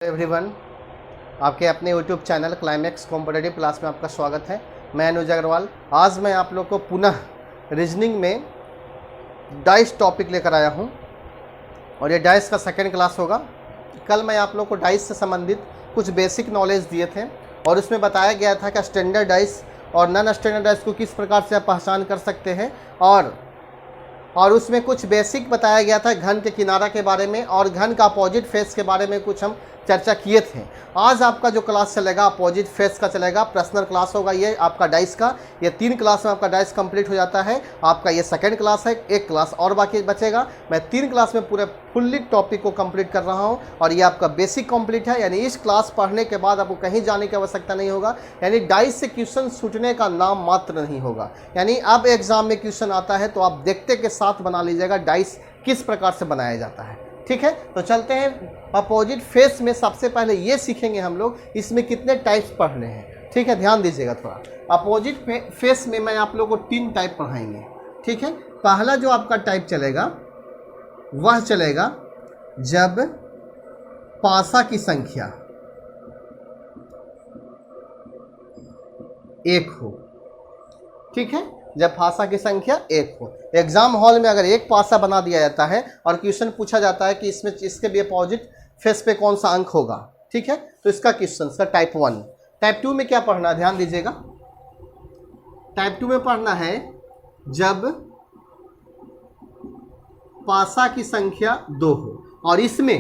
Everyone, आपके अपने YouTube channel climax competitive class में आपका स्वागत है। मैं अनुज अग्रवाल। आज मैं आप लोग को पुनः रीजनिंग में डाइस टॉपिक लेकर आया हूं और ये डाइस का सेकंड क्लास होगा। कल मैं आप लोग को डाइस से संबंधित कुछ बेसिक नॉलेज दिए थे और उसमें बताया गया था कि स्टैंडर्ड डाइस और नॉन स्टैंडर्ड डाइस को किस प्रकार से आप पहचान कर सकते हैं और उसमें कुछ बेसिक बताया गया था घन के किनारा के बारे में और घन का अपोजिट फेस के बारे में कुछ हम चर्चा किए थे। आज आपका जो क्लास चलेगा अपोजिट फेस का चलेगा, पर्सनल क्लास होगा ये आपका डाइस का। ये 3 क्लास में आपका डाइस कंप्लीट हो जाता है। आपका ये सेकंड क्लास है, एक क्लास और बाकी बचेगा। मैं 3 क्लास में पूरे फुल्ली टॉपिक को कंप्लीट कर रहा हूँ और ये आपका बेसिक कंप्लीट है। यानी इस क्लास पढ़ने के बाद आपको कहीं जाने की आवश्यकता नहीं होगा। यानी डाइस से क्वेश्चन छूटने का नाम मात्र नहीं होगा। यानी अब एग्जाम में क्वेश्चन आता है तो आप देखते के साथ बना लीजिएगा डाइस किस प्रकार से बनाया जाता है। ठीक है, तो चलते हैं अपोजिट फेस में। सबसे पहले ये सीखेंगे हम लोग इसमें कितने टाइप्स पढ़ने हैं। ठीक है, ध्यान दीजिएगा थोड़ा। अपोजिट फेस में मैं आप लोगों को 3 टाइप पढ़ाएंगे। ठीक है, पहला जो आपका टाइप चलेगा वह चलेगा जब पासा की संख्या 1 हो। ठीक है, जब पासा की संख्या 1 हो। एग्जाम हॉल में अगर एक पासा बना दिया जाता है और क्वेश्चन पूछा जाता है कि इसमें इसके भी अपोजिट फेस पे कौन सा अंक होगा, ठीक है, तो इसका क्वेश्चन का टाइप 1। टाइप 2 में क्या पढ़ना है, ध्यान दीजिएगा। टाइप 2 में पढ़ना है जब पासा की संख्या 2 हो और इसमें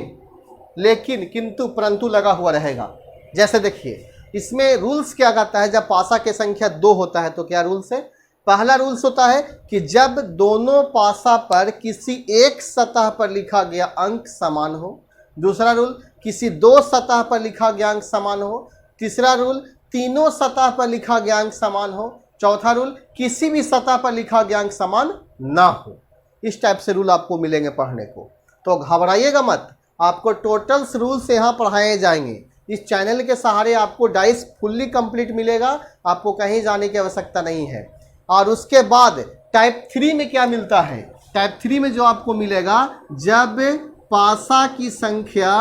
लेकिन किंतु परंतु लगा हुआ रहेगा। जैसे देखिए इसमें रूल्स क्या कहता है, जब पासा की संख्या 2 होता है तो क्या रूल्स है। पहला रूल्स होता है कि जब दोनों पासा पर किसी एक सतह पर लिखा गया अंक समान हो। दूसरा रूल, किसी 2 सतह पर लिखा गया अंक समान हो। तीसरा रूल, तीनों सतह पर लिखा गया अंक समान हो। चौथा रूल, किसी भी सतह पर लिखा गया अंक समान ना हो। इस टाइप से रूल आपको मिलेंगे पढ़ने को, तो घबराइएगा मत। आपको टोटल्स रूल्स यहाँ पढ़ाए जाएंगे। इस चैनल के सहारे आपको डाइस फुल्ली कंप्लीट मिलेगा, आपको कहीं जाने की आवश्यकता नहीं है। और उसके बाद टाइप 3 में क्या मिलता है, टाइप 3 में जो आपको मिलेगा जब पासा की संख्या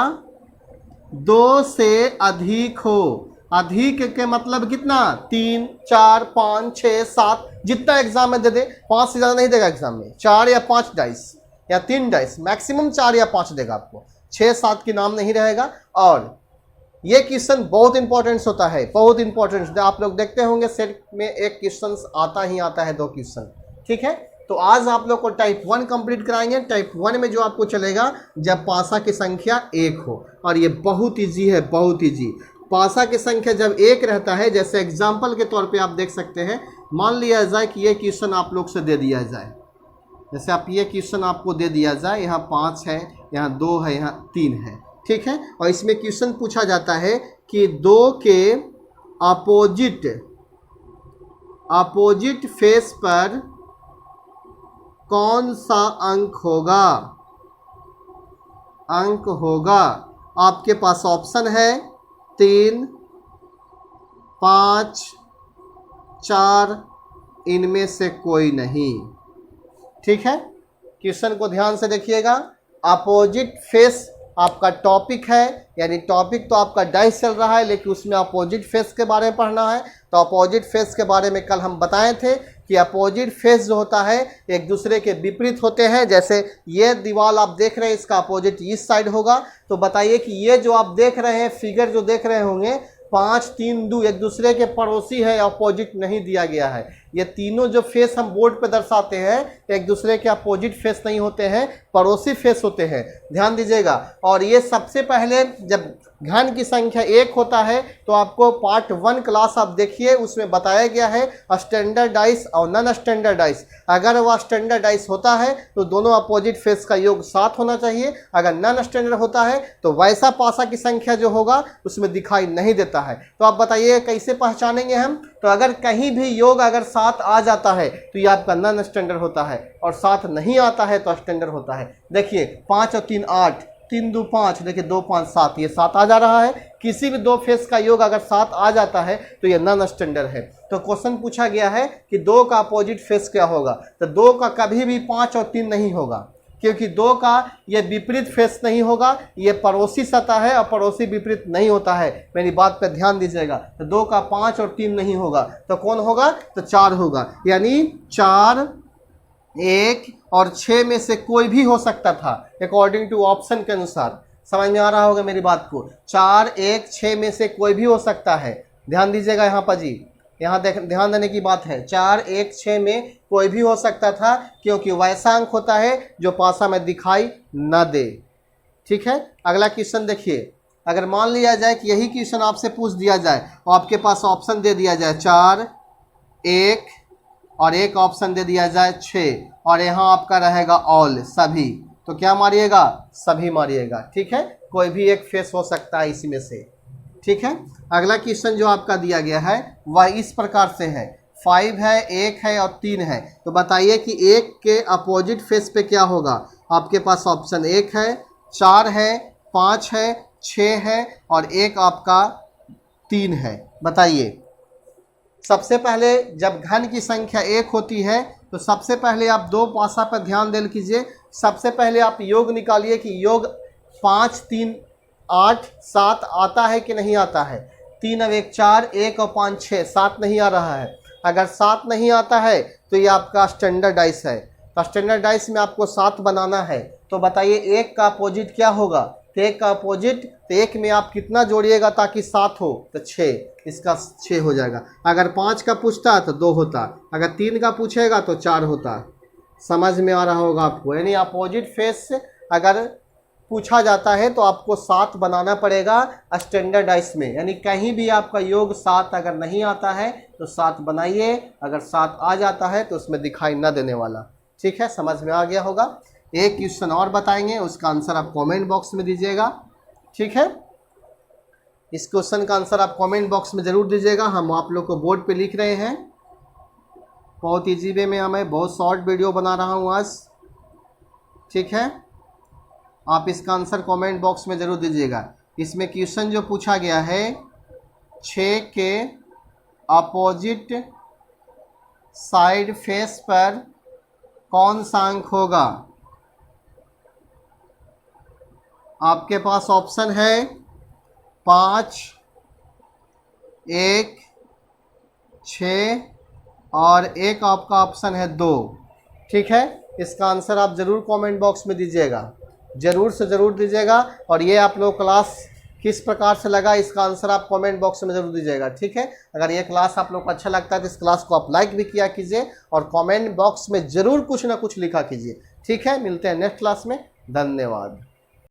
2 से अधिक हो। अधिक के मतलब कितना, 3, 4, 5, 6, 7, जितना एग्जाम में दे दे। 5 से ज़्यादा नहीं देगा एग्जाम में। 4 या 5 डाइस या 3 डाइस, मैक्सिमम 4 या 5 देगा आपको। 6, 7 की नाम नहीं रहेगा। और ये क्वेश्चन बहुत इंपॉर्टेंट होता है, बहुत इंपॉर्टेंट। आप लोग देखते होंगे सेट में एक क्वेश्चन आता ही आता है, 2 क्वेश्चन। ठीक है, तो आज आप लोग को टाइप 1 कंप्लीट कराएंगे। टाइप 1 में जो आपको चलेगा जब पासा की संख्या 1 हो, और ये बहुत ईजी है, बहुत ईजी। पासा की संख्या जब 1 रहता है, जैसे एग्जाम्पल के तौर पे आप देख सकते हैं, मान लिया जाए कि ये क्वेश्चन आप लोग से दे दिया जाए। जैसे आप ये क्वेश्चन आपको दे दिया जाए, यहाँ 5 है, यहाँ 2 है, यहाँ 3 है। ठीक है, और इसमें क्वेश्चन पूछा जाता है कि 2 के अपोजिट फेस पर कौन सा अंक होगा। आपके पास ऑप्शन है 3, 5, 4, इनमें से कोई नहीं। ठीक है, क्वेश्चन को ध्यान से देखिएगा। अपोजिट फेस आपका टॉपिक है, यानी टॉपिक तो आपका डाइस चल रहा है, लेकिन उसमें अपोजिट फेस के बारे में पढ़ना है। तो अपोजिट फेस के बारे में कल हम बताए थे कि अपोजिट फेस जो होता है एक दूसरे के विपरीत होते हैं। जैसे ये दीवार आप देख रहे हैं, इसका अपोजिट इस साइड होगा। तो बताइए कि ये जो आप देख रहे हैं फिगर जो देख रहे होंगे 5, 3, 2 एक दूसरे के पड़ोसी है, अपोजिट नहीं दिया गया है। ये तीनों जो फेस हम बोर्ड पे दर्शाते हैं एक दूसरे के अपोजिट फेस नहीं होते हैं, पड़ोसी फेस होते हैं। ध्यान दीजिएगा। और ये सबसे पहले जब घन की संख्या 1 होता है तो आपको पार्ट 1 क्लास आप देखिए, उसमें बताया गया है स्टैंडर्ड डाइस और नॉन स्टैंडर्ड डाइस। अगर वह स्टैंडर्ड डाइस होता है तो दोनों अपोजिट फेस का योग 7 होना चाहिए। अगर नॉन स्टैंडर्ड होता है तो वैसा पासा की संख्या जो होगा उसमें दिखाई नहीं देता है। तो आप बताइए कैसे पहचानेंगे हम। तो अगर कहीं भी योग अगर 7 आ जाता है तो ये आपका नॉन स्टैंडर्ड होता है, और 7 नहीं आता है तो स्टैंडर्ड होता है। देखिए 5 और 3 8, 3 2 5, देखिए 2 5 7, ये 7 आ जा रहा है। किसी भी 2 फेस का योग अगर 7 आ जाता है तो ये नॉन स्टैंडर्ड है। तो क्वेश्चन पूछा गया है कि 2 का अपोजिट फेस क्या होगा, तो 2 का कभी भी 5 और 3 नहीं होगा। क्योंकि 2 का ये विपरीत फेस नहीं होगा, ये पड़ोसी सतह है और पड़ोसी विपरीत नहीं होता है, मेरी बात पे ध्यान दीजिएगा। तो 2 का 5 और 3 नहीं होगा, तो कौन होगा? तो 4 होगा। यानी 4, 1 और 6 में से कोई भी हो सकता था अकॉर्डिंग टू ऑप्शन के अनुसार। समझ में आ रहा होगा मेरी बात को? 4, 1, 6 में से कोई भी हो सकता है। ध्यान दीजिएगा यहाँ पर जी, यहाँ ध्यान देने की बात है। 4, 1, 6 में कोई भी हो सकता था, क्योंकि वैसा अंक होता है जो पासा में दिखाई न दे। ठीक है, अगला क्वेश्चन देखिए। अगर मान लिया जाए कि यही क्वेश्चन आपसे पूछ दिया जाए और आपके पास ऑप्शन दे दिया जाए 4, 1 और एक ऑप्शन दे दिया जाए 6 और यहाँ आपका रहेगा ऑल सभी, तो क्या मारिएगा? सभी मारिएगा। ठीक है, कोई भी एक फेस हो सकता है इसी में से। ठीक है, अगला क्वेश्चन जो आपका दिया गया है वह इस प्रकार से है। 5 है, 1 है और 3 है, तो बताइए कि 1 के अपोजिट फेस पे क्या होगा? आपके पास ऑप्शन 1 है, 4 है, 5 है, 6 है और एक आपका 3 है। बताइए। सबसे पहले जब घन की संख्या 1 होती है तो सबसे पहले आप 2 पासा पर ध्यान दे कीजिए। सबसे पहले आप योग निकालिए कि योग 5, 3, 8, 7 आता है कि नहीं आता है। 3 और 1 4, 1 और 5 6, 7 नहीं आ रहा है। अगर 7 नहीं आता है तो ये आपका स्टैंडर्ड डाइस है। तो स्टैंडर्ड डाइस में आपको 7 बनाना है। तो बताइए 1 का अपोजिट क्या होगा? तो 1 का अपोजिट, तो 1 में आप कितना जोड़िएगा ताकि 7 हो? तो 6, इसका 6 हो जाएगा। अगर 5 का पूछता तो 2 होता, अगर 3 का पूछेगा तो 4 होता। समझ में आ रहा होगा आपको? यानी अपोजिट फेस अगर पूछा जाता है तो आपको 7 बनाना पड़ेगा स्टैंडर्ड डाइस में। यानी कहीं भी आपका योग 7 अगर नहीं आता है तो 7 बनाइए, अगर 7 आ जाता है तो उसमें दिखाई न देने वाला। ठीक है, समझ में आ गया होगा। एक क्वेश्चन और बताएंगे, उसका आंसर आप कमेंट बॉक्स में दीजिएगा। ठीक है, इस क्वेश्चन का आंसर आप कमेंट बॉक्स में ज़रूर दीजिएगा। हम आप लोग को बोर्ड पे लिख रहे हैं। बहुत ईजी वे में मैं बहुत शॉर्ट वीडियो बना रहा हूँ आज। ठीक है, आप इसका आंसर कमेंट बॉक्स में ज़रूर दीजिएगा। इसमें क्वेश्चन जो पूछा गया है 6 के अपोजिट साइड फेस पर कौन सा अंक होगा? आपके पास ऑप्शन है 5, 1, 6 और एक आपका ऑप्शन है 2। ठीक है, इसका आंसर आप ज़रूर कमेंट बॉक्स में दीजिएगा, ज़रूर से ज़रूर दीजिएगा। और ये आप लोग क्लास किस प्रकार से लगा इसका आंसर आप कमेंट बॉक्स में ज़रूर दीजिएगा। ठीक है, अगर ये क्लास आप लोग को अच्छा लगता है तो इस क्लास को आप लाइक भी किया कीजिए और कमेंट बॉक्स में ज़रूर कुछ ना कुछ लिखा कीजिए। ठीक है, मिलते हैं नेक्स्ट क्लास में। धन्यवाद।